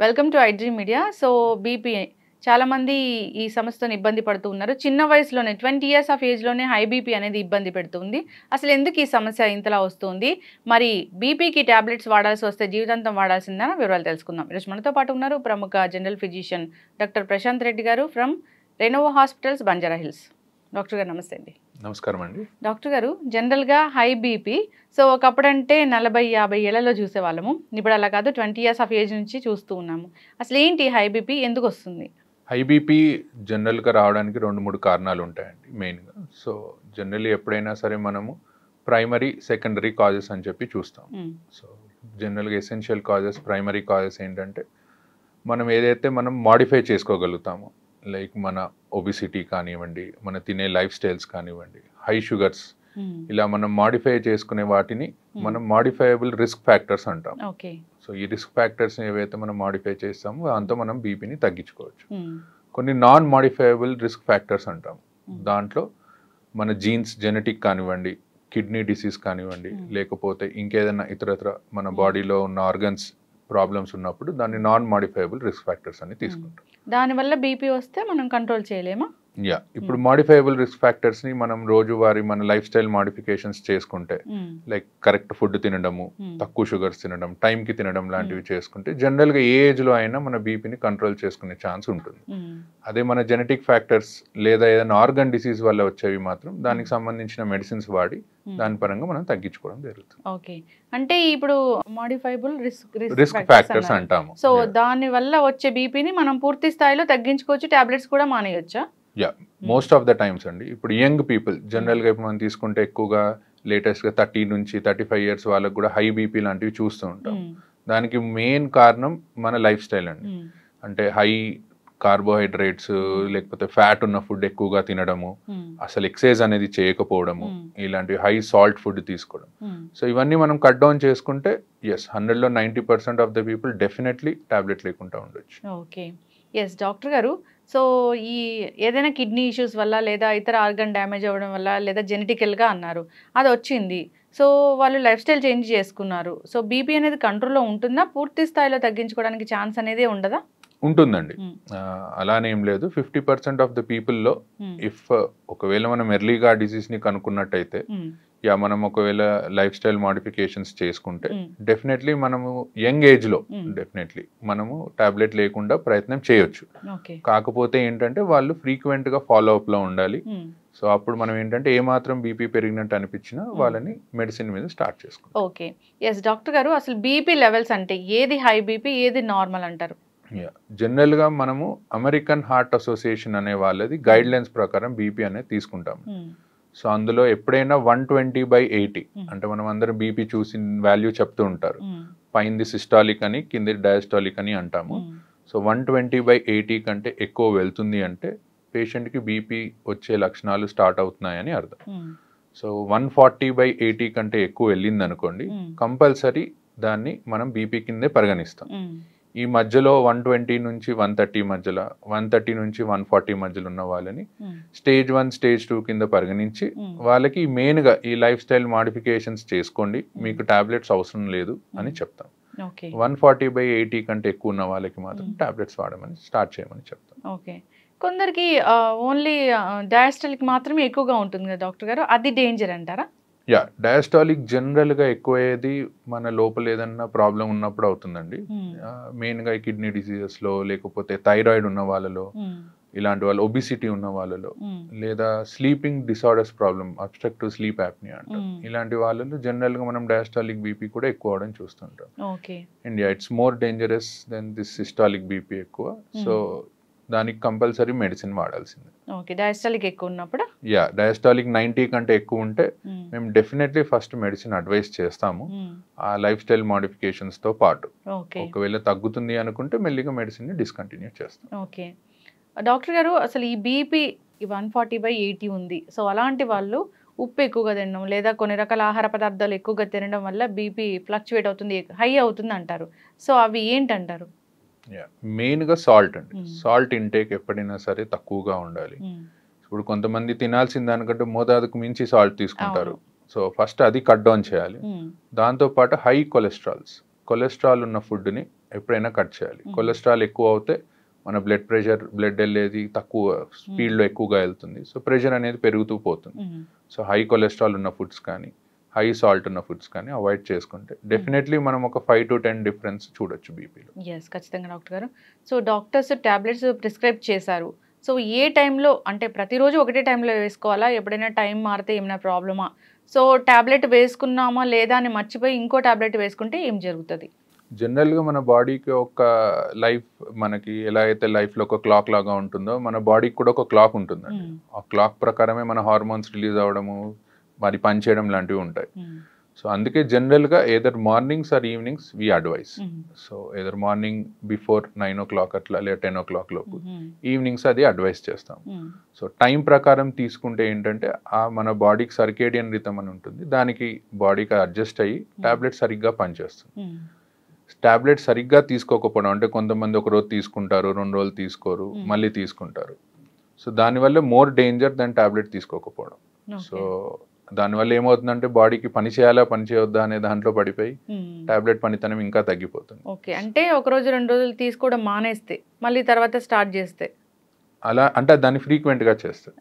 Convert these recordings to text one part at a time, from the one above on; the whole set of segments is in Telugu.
Welcome to iDream media. So BP చాలామంది ఈ సమస్యతోని ఇబ్బంది పడుతూ ఉన్నారు. చిన్న వయసులోనే 20 ఇయర్స్ ఆఫ్ ఏజ్‌లోనే హై బీపీ అనేది ఇబ్బంది పెడుతుంది. అసలు ఎందుకు ఈ సమస్య ఇంతలా వస్తుంది? మరి బీపీకి టాబ్లెట్స్ వాడాల్సి వస్తే జీవితాంతం వాడాల్సిందా? వివరాలు తెలుసుకుందాం. ఈరోజు మనతో పాటు ఉన్నారు ప్రముఖ general physician doctor Prashanth Reddy garu from Renova Hospitals, Banjara Hills. Doctor garu నమస్తే అండి. నమస్కారం అండి. డాక్టర్ గారు, జనరల్‌గా హై బీపీ సో ఒకప్పుడంటే 40-50 ఏళ్లలో చూసేవాళ్ళము. ఇప్పుడు అలా కాదు, 20 ఇయర్స్ ఆఫ్ ఏజ్ నుంచి చూస్తూ ఉన్నాము. అసలు ఏంటి హై బీపీ, ఎందుకు వస్తుంది? హై బీపీ జనరల్గా రావడానికి 2-3 కారణాలు ఉంటాయండి మెయిన్గా. సో జనరల్లీ ఎప్పుడైనా సరే మనము ప్రైమరీ, సెకండరీ కాజెస్ అని చెప్పి చూస్తాం. సో జనరల్గా ఎసెన్షియల్ కాజెస్, ప్రైమరీ కాజెస్ ఏంటంటే మనం ఏదైతే మనం మాడిఫై చేసుకోగలుగుతామో, లైక్ మన ఒబిసిటీ కానివ్వండి, మన తినే లైఫ్ స్టైల్స్ కానివ్వండి, హై షుగర్స్, ఇలా మనం మాడిఫై చేసుకునే వాటిని మనం మాడిఫైయబుల్ రిస్క్ ఫ్యాక్టర్స్ అంటాం. సో ఈ రిస్క్ ఫ్యాక్టర్స్ ఏవైతే మనం మాడిఫై చేస్తామో దాంతో మనం బీపీని తగ్గించుకోవచ్చు. కొన్ని నాన్ మాడిఫైయబుల్ రిస్క్ ఫ్యాక్టర్స్ అంటాం. దాంట్లో మన జీన్స్, జెనెటిక్ కానివ్వండి, కిడ్నీ డిసీజ్ కానివ్వండి, లేకపోతే ఇంకేదైనా ఇతరత్ర మన బాడీలో ఉన్న ఆర్గన్స్ ప్రాబ్లమ్స్ ఉన్నప్పుడు దాన్ని నాన్ మాడిఫైయబుల్ రిస్క్ ఫ్యాక్టర్స్ అని తీసుకుంటాం. దానివల్ల బీపీ వస్తే మనం కంట్రోల్ చేయలేమా? ఇప్పుడు మాడిఫైయబుల్ రిస్క్ ఫ్యాక్టర్స్ ని మనం రోజువారీ మన లైఫ్ స్టైల్ మాడిఫికేషన్స్ చేసుకుంటే, లైక్ కరెక్ట్ ఫుడ్ తినడము, తక్కువ షుగర్స్ తినడం, టైంకి తినడం లాంటివి చేసుకుంటే జనరల్ గా ఏ ఏజ్ లో అయినా మన బీపీని కంట్రోల్ చేసుకునే ఛాన్స్ ఉంటుంది. అదే మన జెనెటిక్ ఫ్యాక్టర్స్ లేదా ఏదైనా ఆర్గన్ డిసీజ్ వల్ల వచ్చేవి మాత్రం దానికి సంబంధించిన మెడిసిన్స్ వాడి దాని పరంగా మనం తగ్గించుకోవడం జరుగుతుంది. ఓకే, అంటే ఇప్పుడు మాడిఫైబుల్ రిస్క్ ఫ్యాక్టర్స్ అంటాము. సో దాని వల్ల వచ్చే బీపీని మనం పూర్తి స్థాయిలో తగ్గించుకోవచ్చు, టాబ్లెట్స్ కూడా మానేయొచ్చా? మోస్ట్ ఆఫ్ ద టైమ్స్ అండి. ఇప్పుడు యంగ్ పీపుల్ జనరల్గా ఇప్పుడు మనం తీసుకుంటే ఎక్కువగా లేటెస్ట్గా 30 నుంచి 35 ఇయర్స్ వాళ్ళకు కూడా హై బీపీ లాంటివి చూస్తూ ఉంటాం. దానికి మెయిన్ కారణం మన లైఫ్ స్టైల్ అండి. అంటే హై కార్బోహైడ్రేట్స్ లేకపోతే ఫ్యాట్ ఉన్న ఫుడ్ ఎక్కువగా తినడము, అసలు ఎక్సర్సైజ్ అనేది చేయకపోవడము, ఇలాంటి హై సాల్ట్ ఫుడ్ తీసుకోవడం. సో ఇవన్నీ మనం కట్ డౌన్ చేసుకుంటే 100లో 90% of the people definitely tablet లేకుండా ఉండొచ్చు. ఓకే, ఎస్ డాక్టర్ గారు. సో ఈ ఏదైనా కిడ్నీ ఇష్యూస్ వల్ల లేదా ఇతర ఆర్గన్ డ్యామేజ్ అవ్వడం వల్ల లేదా జెనెటికల్గా అన్నారు, అది వచ్చింది. సో వాళ్ళు లైఫ్ స్టైల్ చేంజ్ చేసుకున్నారు. సో బీపీ అనేది కంట్రోల్లో ఉంటుందా? పూర్తి స్థాయిలో తగ్గించుకోవడానికి ఛాన్స్ అనేది ఉండదా? ఉంటుందండి, అలానే ఏం లేదు. 50% ఆఫ్ ద పీపుల్లో ఇఫ్ ఒకవేళ మనం ఎర్లీగా డిసీజ్ని కనుక్కున్నట్టయితే, మనం ఒకవేళ లైఫ్ స్టైల్ మాడిఫికేషన్స్ చేసుకుంటే డెఫినెట్లీ మనము యంగ్ ఏజ్లో డెఫినెట్లీ మనము టాబ్లెట్ లేకుండా ప్రయత్నం చేయొచ్చు. కాకపోతే ఏంటంటే వాళ్ళు ఫ్రీక్వెంట్గా ఫాలో అప్లో ఉండాలి. సో అప్పుడు మనం ఏంటంటే ఏమాత్రం బీపీ పెరిగినట్టు అనిపించినా వాళ్ళని మెడిసిన్ మీద స్టార్ట్ చేసుకోవాలి. ఓకే, ఎస్ డాక్టర్ గారు, అసలు బీపీ లెవెల్స్ అంటే ఏది హై బీపీ, ఏది నార్మల్ అంటారు? జనరల్గా మనము అమెరికన్ హార్ట్ అసోసియేషన్ అనే వాళ్ళది గైడ్ లైన్స్ ప్రకారం బీపీ అనేది తీసుకుంటాము. సో అందులో ఎప్పుడైనా 120/80 అంటే మనం అందరం బీపీ చూసి వాల్యూ చెప్తూ ఉంటారు. పైంది సిస్టాలిక్ అని, కింది డయాస్టాలిక్ అని అంటాము. సో 120/80 కంటే ఎక్కువ వెళ్తుంది అంటే పేషెంట్కి బీపీ వచ్చే లక్షణాలు స్టార్ట్ అవుతున్నాయని అర్థం. సో 140/80 కంటే ఎక్కువ వెళ్ళింది అనుకోండి, కంపల్సరీ దాన్ని మనం బీపీ కిందే పరిగణిస్తాం. ఈ మధ్యలో 120 నుంచి 130 మధ్యలో, 130 నుంచి 140 మధ్యలో ఉన్న వాళ్ళని స్టేజ్ 1, స్టేజ్ 2 కింద పరిగణించి వాళ్ళకి మెయిన్గా ఈ లైఫ్ స్టైల్ మాడిఫికేషన్స్ చేసుకోండి, మీకు టాబ్లెట్స్ అవసరం లేదు అని చెప్తాం. 140/80 కంటే ఎక్కువ ఉన్న వాళ్ళకి మాత్రం టాబ్లెట్స్ వాడమని స్టార్ట్ చేయమని చెప్తాం. ఓకే, కొందరికి ఓన్లీ డయాస్టలిక్ మాత్రమే ఎక్కువగా ఉంటుంది కదా డాక్టర్ గారు, అది డేంజర్ అంటారా? డయాస్టాలిక్ జనరల్గా ఎక్కువయ్యేది మన లోపల ఏదన్నా ప్రాబ్లం ఉన్నప్పుడు అవుతుందండి. మెయిన్గా ఈ కిడ్నీ డిసీజెస్లో, లేకపోతే థైరాయిడ్ ఉన్న వాళ్ళలో, ఇలాంటి వాళ్ళు ఒబిసిటీ ఉన్న వాళ్ళలో, లేదా sleeping disorders problem, obstructive sleep apnea అంటాం, ఇలాంటి వాళ్ళలో జనరల్గా మనం డయాస్టాలిక్ బీపీ కూడా ఎక్కువ అవడం చూస్తుంటాం. And it's more dangerous than this systolic BP ఎక్కువ. సో దానికి కంపల్సరీ మెడిసిన్ వాడాల్సిందే. ఓకే, డయాస్టాలిక్ ఎక్కువ ఉన్నప్పుడు డయాస్టాలిక్ 90 కంటే ఎక్కువ ఉంటే మేము డెఫినెట్లీ ఫస్ట్ మెడిసిన్ అడ్వైస్ చేస్తాము, ఆ లైఫ్ స్టైల్ మాడిఫికేషన్స్ తో పాటు. ఒకవేళ తగ్గుతుంది అనుకుంటే మెల్లిగా మెడిసిన్ ని డిస్కంటిన్యూ చేస్తాం. ఓకే డాక్టర్ గారు, అసలు ఈ బీపీ 140/80 ఉంది. సో అలాంటి వాళ్ళు ఉప్పు ఎక్కువగా తినడం లేదా కొన్ని రకాల ఆహార పదార్థాలు ఎక్కువగా తినడం వల్ల బీపీ ఫ్లక్చువేట్ అవుతుంది, హై అవుతుంది అంటారు. సో అవి ఏంటంటారు? మెయిన్గా సాల్ట్ అండి. సాల్ట్ ఇంటేక్ ఎప్పుడైనా సరే తక్కువగా ఉండాలి. ఇప్పుడు కొంతమంది తినాల్సిన దానికంటే మోతాదుకు మించి సాల్ట్ తీసుకుంటారు. సో ఫస్ట్ అది కట్ డౌన్ చేయాలి. దాంతోపాటు హై కొలెస్ట్రాల్ ఉన్న ఫుడ్ని ఎప్పుడైనా కట్ చేయాలి. కొలెస్ట్రాల్ ఎక్కువ అవుతే మన బ్లడ్ వెళ్ళేది తక్కువ స్పీడ్లో ఎక్కువగా వెళ్తుంది. సో ప్రెషర్ అనేది పెరుగుతూ పోతుంది. సో హై కొలెస్ట్రాల్ ఉన్న ఫుడ్స్ కానీ హై సాల్ట్ ఉన్న ఫుడ్స్ కానీ అవాయిడ్ చేసుకుంటే డెఫినెట్లీ మనం ఒక 5 to 10 డిఫరెన్స్ చూడొచ్చు బీపీలో. ఎస్, ఖచ్చితంగా డాక్టర్ గారు. సో డాక్టర్స్ టాబ్లెట్స్ ప్రిస్క్రైబ్ చేశారు. సో ఏ టైంలో, అంటే ప్రతిరోజు ఒకటే టైంలో వేసుకోవాలా, ఎప్పుడైనా టైం మారితే ఏమైనా ప్రాబ్లమా? సో టాబ్లెట్ వేసుకున్నామా లేదా అని మర్చిపోయి ఇంకో టాబ్లెట్ వేసుకుంటే ఏం జరుగుతుంది? జనరల్గా మన బాడీకి ఒక లైఫ్, మనకి ఎలా అయితే లైఫ్లో ఒక క్లాక్ లాగా ఉంటుందో మన బాడీకి కూడా ఒక క్లాక్ ఉంటుందండి. ఆ క్లాక్ ప్రకారమే మన హార్మోన్స్ రిలీజ్ అవ్వడము, మరి పనిచేయడం లాంటివి ఉంటాయి. సో అందుకే జనరల్గా either mornings or evenings we advise. So either morning before 9 o'clock అట్లా లేదా 10 o'clock లోపు, ఈవినింగ్స్ అది అడ్వైస్ చేస్తాం. సో టైం ప్రకారం తీసుకుంటే ఏంటంటే మన బాడీకి సర్కేడియన్ రిథమ్ అని ఉంటుంది, దానికి బాడీకి అడ్జస్ట్ అయ్యి టాబ్లెట్ సరిగ్గా పనిచేస్తుంది. టాబ్లెట్ సరిగ్గా తీసుకోకపోవడం అంటే కొంతమంది ఒక రోజు తీసుకుంటారు, 2 రోజులు తీసుకోరు, మళ్ళీ తీసుకుంటారు. సో దానివల్ల మోర్ డేంజర్ దాని టాబ్లెట్ తీసుకోకపోవడం. సో దానివల్ల ఏమవుతుందంటే బాడీకి పని చేయాలా పని చేయొద్దా అనే దాంట్లో పడిపోయి టాబ్లెట్ పనితనం ఇంకా తగ్గిపోతుంది. ఓకే, అంటే ఒక రోజు 2 రోజులు తీసుకోవడం మానేస్తే మళ్ళీ తర్వాత స్టార్ట్ చేస్తే అలా అంటే దాన్ని ఫ్రీక్వెంట్ గా చేస్తారు.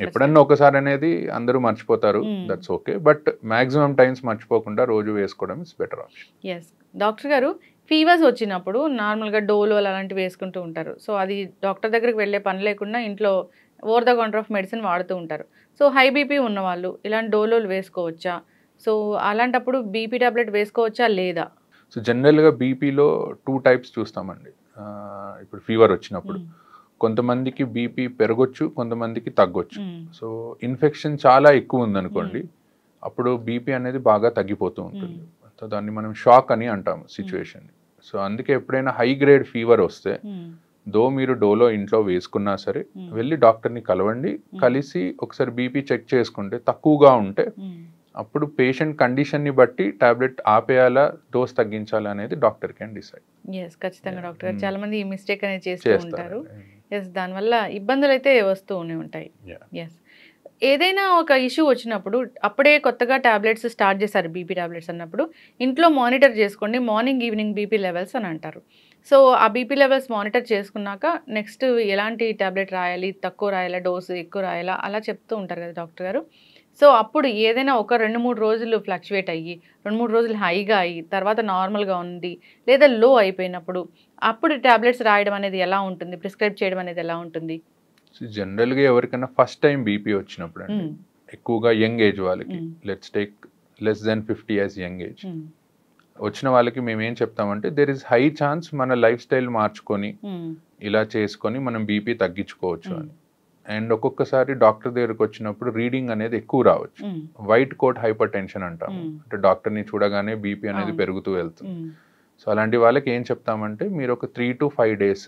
ఎప్పుడన్నా ఒకసారి అనేది అందరూ మర్చిపోతారు, that's okay, but maximum times మర్చిపోకుండా రోజు వేసుకోవడం is better option. Yes doctor గారు, ఫీవర్స్ వచ్చినప్పుడు నార్మల్గా డోలో అలాంటివి వేసుకుంటూ ఉంటారు. సో అది డాక్టర్ దగ్గరికి వెళ్ళే పని లేకుండా ఇంట్లో over the counter of medicine వాడుతూ ఉంటారు. సో హై బీపీ ఉన్నవాళ్ళు ఇలాంటి డోలోలు వేసుకోవచ్చా? సో అలాంటప్పుడు బీపీ టాబ్లెట్ వేసుకోవచ్చా లేదా? సో జనరల్గా బీపీలో 2 types చూస్తామండి. ఇప్పుడు ఫీవర్ వచ్చినప్పుడు కొంతమందికి బీపీ పెరగొచ్చు, కొంతమందికి తగ్గొచ్చు. సో ఇన్ఫెక్షన్ చాలా ఎక్కువ ఉందనుకోండి, అప్పుడు బీపీ అనేది బాగా తగ్గిపోతూ ఉంటుంది. సో దాన్ని మనం షాక్ అని అంటాము సిచ్యువేషన్. సో అందుకే ఎప్పుడైనా హై గ్రేడ్ ఫీవర్ వస్తే దో మీరు డోలో ఇంట్లో వేసుకున్నా సరే వెళ్ళి డాక్టర్ని కలవండి. కలిసి ఒకసారి బీపీ చెక్ చేసుకుంటే తక్కువగా ఉంటే అప్పుడు పేషెంట్ కండిషన్ని బట్టి టాబ్లెట్ ఆపేయాలా, డోస్ తగ్గించాలా అనేది డాక్టర్ కెన్ డిసైడ్. ఎస్, ఖచ్చితంగా డాక్టర్ గారు. చాలా మంది ఈ మిస్టేక్ అనేది చేస్తూ ఉంటారు. ఎస్, దానివల్ల ఇబ్బందులు అయితే వస్తూనే ఉంటాయి. ఎస్, ఏదైనా ఒక ఇష్యూ వచ్చినప్పుడు అప్పుడే కొత్తగా టాబ్లెట్స్ స్టార్ట్ చేశారు బీపీ టాబ్లెట్స్ అన్నప్పుడు ఇంట్లో మానిటర్ చేసుకోండి, మార్నింగ్ ఈవినింగ్ బీపీ లెవెల్స్ అని అంటారు. సో ఆ బీపీ లెవెల్స్ మానిటర్ చేసుకున్నాక నెక్స్ట్ ఎలాంటి టాబ్లెట్ రాయాలి, తక్కువ రాయాలా, డోసు ఎక్కువ రాయాలా, అలా చెప్తూ ఉంటారు కదా డాక్టర్ గారు. సో అప్పుడు ఏదైనా ఒక 2-3 రోజులు ఫ్లక్చువేట్ అయ్యి 2-3 రోజులు హైగా అయ్యి తర్వాత నార్మల్గా ఉంది లేదా లో అయిపోయినప్పుడు అప్పుడు టాబ్లెట్స్ రాయడం అనేది ఎలా ఉంటుంది, ప్రిస్క్రైబ్ చేయడం అనేది ఎలా ఉంటుంది? జనరల్గా ఎవరికైనా ఫస్ట్ టైం బీపీ వచ్చినప్పుడు అండి, ఎక్కువగా యంగ్ ఏజ్ వాళ్ళకి, let's take less than 50 years young age వచ్చిన వాళ్ళకి మేము ఏం చెప్తామంటే దేర్ ఇస్ హై ఛాన్స్ మన లైఫ్ స్టైల్ మార్చుకొని ఇలా చేసుకొని మనం బీపీ తగ్గించుకోవచ్చు అని. అండ్ ఒక్కొక్కసారి డాక్టర్ దగ్గరకు వచ్చినప్పుడు రీడింగ్ అనేది ఎక్కువ రావచ్చు. వైట్ కోట్ హైపర్ టెన్షన్ అంటాము, అంటే డాక్టర్ని చూడగానే బీపీ అనేది పెరుగుతూ వెళ్తుంది. సో అలాంటి వాళ్ళకి ఏం చెప్తామంటే మీరు ఒక 3 to 5 days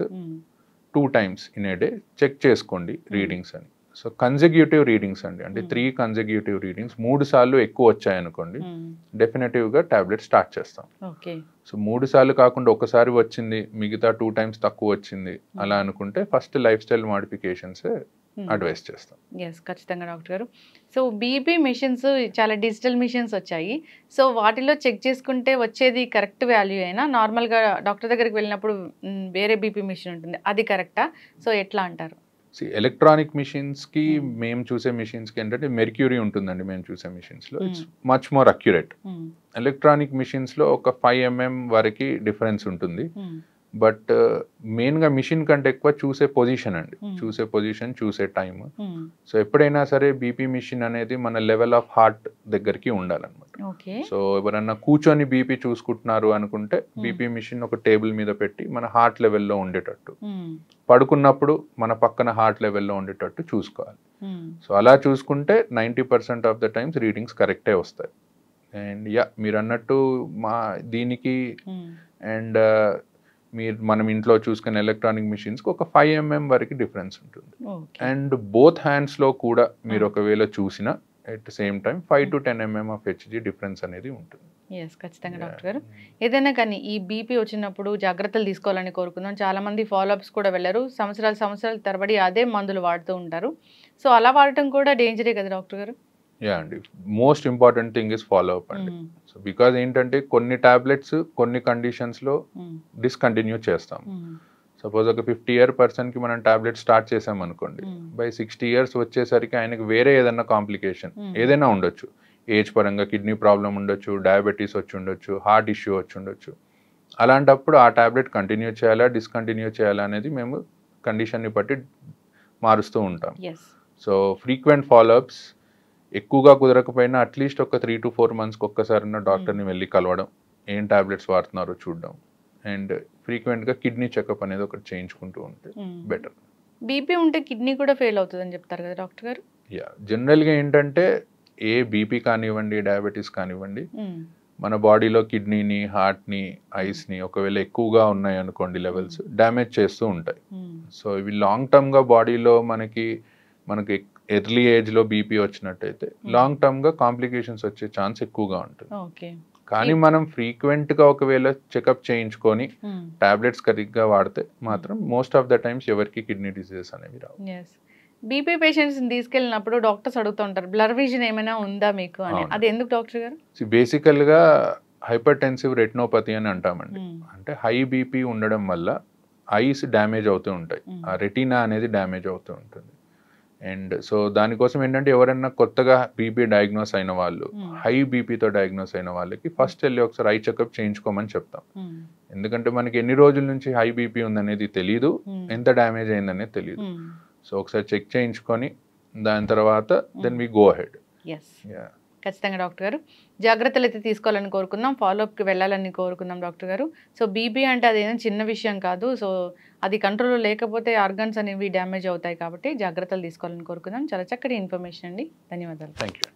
2 times in a day check చేసుకోండి రీడింగ్స్ అని. సో కన్సెక్యూటివ్ రీడింగ్స్ అండి, అంటే 3 consecutive రీడింగ్స్ 3 సార్లు ఎక్కువ వచ్చాయనుకోండి డెఫినెటివ్గా టాబ్లెట్ స్టార్ట్ చేస్తాం. సో 3 సార్లు కాకుండా ఒకసారి వచ్చింది మిగతా 2 times తక్కువ వచ్చింది అలా అనుకుంటే first life style modifications advice చేస్తాం. ఎస్, ఖచ్చితంగా డాక్టర్ గారు. సో బీపీ మిషన్స్ చాలా డిజిటల్ మిషన్స్ వచ్చాయి. సో వాటిలో చెక్ చేసుకుంటే వచ్చేది కరెక్ట్ వాల్యూ అయినా నార్మల్గా డాక్టర్ దగ్గరికి వెళ్ళినప్పుడు వేరే బీపీ మిషన్ ఉంటుంది, అది కరెక్టా? సో ఎట్లా అంటారు? ఎలక్ట్రానిక్ మిషన్స్కి మేము చూసే మిషన్స్కి ఏంటంటే మెర్క్యూరీ ఉంటుందండి. మేము చూసే మిషన్స్లో it's much more accurate. Electronic మిషన్స్లో ఒక 5 mm వరకు డిఫరెన్స్ ఉంటుంది. బట్ మెయిన్గా మిషన్ కంటే ఎక్కువ చూసే పొజిషన్ అండి, చూసే పొజిషన్, చూసే టైమ్. సో ఎప్పుడైనా సరే బీపీ మిషన్ అనేది మన లెవెల్ ఆఫ్ హార్ట్ దగ్గరికి ఉండాలన్నమాట. సో ఎవరన్నా కూర్చొని బీపీ చూసుకుంటున్నారు అనుకుంటే బీపీ మిషన్ ఒక టేబుల్ మీద పెట్టి మన హార్ట్ లెవెల్లో ఉండేటట్టు, పడుకున్నప్పుడు మన పక్కన హార్ట్ లెవెల్లో ఉండేటట్టు చూసుకోవాలి. సో అలా చూసుకుంటే 90% ఆఫ్ ద టైమ్స్ రీడింగ్స్ కరెక్టే వస్తాయి. అండ్ మీరు అన్నట్టు మా దీనికి అండ్ మనం ఇంట్లో చూసుకునే ఎలక్ట్రానిక్ మిషన్స్కి ఒక 5 mm వరకు డిఫరెన్స్ ఉంటుంది. అండ్ బోత్ హ్యాండ్స్లో కూడా మీరు ఒకవేళ చూసినా at the same time 5 to 10 mm of HG difference అనేది ఉంటుంది. ఎస్, ఖచ్చితంగా డాక్టర్ గారు. ఏదైనా కానీ ఈ బీపీ వచ్చినప్పుడు జాగ్రత్తలు తీసుకోవాలని కోరుకుందాం. చాలామంది ఫాలోఅప్స్ కూడా వెళ్ళరు, సంవత్సరాల తరబడి అదే మందులు వాడుతూ ఉంటారు. సో అలా వాడటం కూడా డేంజరే కదా డాక్టర్ గారు? యా అండి, most important thing is follow up అండి. సో బికాజ్ ఏంటంటే కొన్ని టాబ్లెట్స్ కొన్ని కండిషన్స్లో డిస్కంటిన్యూ చేస్తాం. సపోజ్ ఒక 50-year పర్సన్కి మనం టాబ్లెట్ స్టార్ట్ చేసాం అనుకోండి, బై 60 years వచ్చేసరికి ఆయనకి వేరే ఏదైనా కాంప్లికేషన్ ఏదైనా ఉండొచ్చు. ఏజ్ పరంగా కిడ్నీ ప్రాబ్లం ఉండొచ్చు, డయాబెటీస్ వచ్చి ఉండొచ్చు, హార్ట్ ఇష్యూ వచ్చి ఉండొచ్చు. అలాంటప్పుడు ఆ టాబ్లెట్ కంటిన్యూ చేయాలా డిస్కంటిన్యూ చేయాలా అనేది మేము కండిషన్ని బట్టి మారుస్తూ ఉంటాం. సో ఫ్రీక్వెంట్ ఫాలోఅప్స్, ఎక్కువగా కుదరకపోయినా అట్లీస్ట్ ఒక 3 to 4 monthsకి ఒక్కసారైనా డాక్టర్ని వెళ్ళి కలవడం, ఏం టాబ్లెట్స్ వాడుతున్నారో చూడడం, అండ్ ఫ్రీక్వెంట్గా కిడ్నీ చెకప్ అనేది ఒకటి చేయించుకుంటూ ఉంటే బెటర్. బీపీ ఉంటే కిడ్నీ కూడా ఫెయిల్ అవుతుందని చెప్తారు కదా డాక్టర్ గారు? యా, జనరల్గా ఏంటంటే ఏ బీపీ కానివ్వండి, డయాబెటీస్ కానివ్వండి, మన బాడీలో కిడ్నీని, హార్ట్ని, ఐస్ని ఒకవేళ ఎక్కువగా ఉన్నాయి అనుకోండి లెవెల్స్, డ్యామేజ్ చేస్తూ ఉంటాయి. సో ఇవి లాంగ్ టర్మ్గా బాడీలో మనకి ఎర్లీ ఏజ్లో బీపీ వచ్చినట్టయితే లాంగ్ టర్మ్గా కాంప్లికేషన్స్ వచ్చే ఛాన్స్ ఎక్కువగా ఉంటుంది. కానీ మనం ఫ్రీక్వెంట్గా ఒకవేళ చెకప్ చేయించుకొని టాబ్లెట్స్ కరెక్ట్గా వాడితే మాత్రం మోస్ట్ ఆఫ్ ద టైమ్స్ ఎవరికి కిడ్నీ డిసీజెస్ అనేవి రావు. బీపీ పేషెంట్స్ని తీసుకెళ్ళినప్పుడు డాక్టర్స్ అడుగుతూ ఉంటారు, బ్లర్ విజన్ ఏమైనా ఉందా మీకు అని. అది ఎందుకు డాక్టర్ గారు? బేసికల్గా హైపర్టెన్సివ్ రెటినోపతి అని అంటామండి. అంటే హై బీపీ ఉండడం వల్ల ఐస్ డ్యామేజ్ అవుతూ ఉంటాయి, ఆ రెటీనా అనేది డ్యామేజ్ అవుతూ ఉంటుంది. అండ్ సో దానికోసం ఏంటంటే ఎవరైనా కొత్తగా బీపీ డయాగ్నోస్ అయిన వాళ్ళు, హై బీపీతో డయాగ్నోస్ అయిన వాళ్ళకి ఫస్ట్ వెళ్ళి ఒకసారి ఐ చెకప్ చేయించుకోమని చెప్తాం. ఎందుకంటే మనకి ఎన్ని రోజుల నుంచి హై బీపీ ఉందనేది తెలియదు, ఎంత డ్యామేజ్ అయిందనేది తెలియదు. సో ఒకసారి చెక్ చేయించుకొని దాని తర్వాత దెన్ వి గో అహెడ్. ఖచ్చితంగా డాక్టర్ గారు జాగ్రత్తలు అయితే తీసుకోవాలని కోరుకుందాం, ఫాలోఅప్కి వెళ్ళాలని కోరుకుందాం డాక్టర్ గారు. సో బీపీ అంటే అదేం చిన్న విషయం కాదు. సో అది కంట్రోల్లో లేకపోతే ఆర్గన్స్ అనేవి డ్యామేజ్ అవుతాయి, కాబట్టి జాగ్రత్తలు తీసుకోవాలని కోరుకుందాం. చాలా చక్కటి ఇన్ఫర్మేషన్ అండి, ధన్యవాదాలు. Thank you.